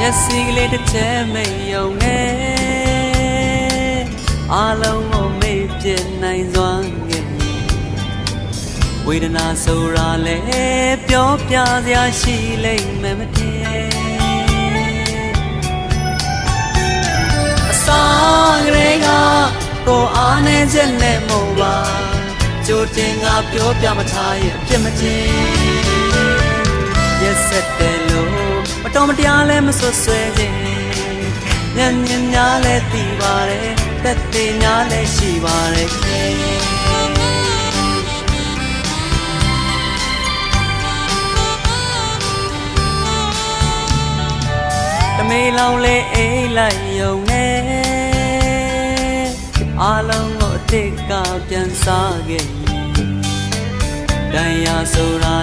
မျက်စိကလေးတစ်ချက်မိတ်ယုံနဲ့အားလုံးကိုမေ့ပြနိုင်စွမ်းခဲ့ဝေဒနာဆိုတာလဲပြောပြစရာရှိလိမ့်မယ်မထင်အစာကလေးကကိုအားနဲ့ချက်နဲ့မို့ပါကြိုတင်ကပြောပြမထားရဲ့အပြစ်မချင်းရက်ဆက်တယ်လို့မတော်မတရားလဲမဆွဆွဲခြင်းညံ့ညံ့များလဲသိပါတယ်တက်သေးများလဲရှိပါတယ်တမေလောင်လေးအိမ်လိုက်ယုံနဲ့အားလုံးကိုအစ်စ်ကပြန်စားခဲ့တရားဆိုတာ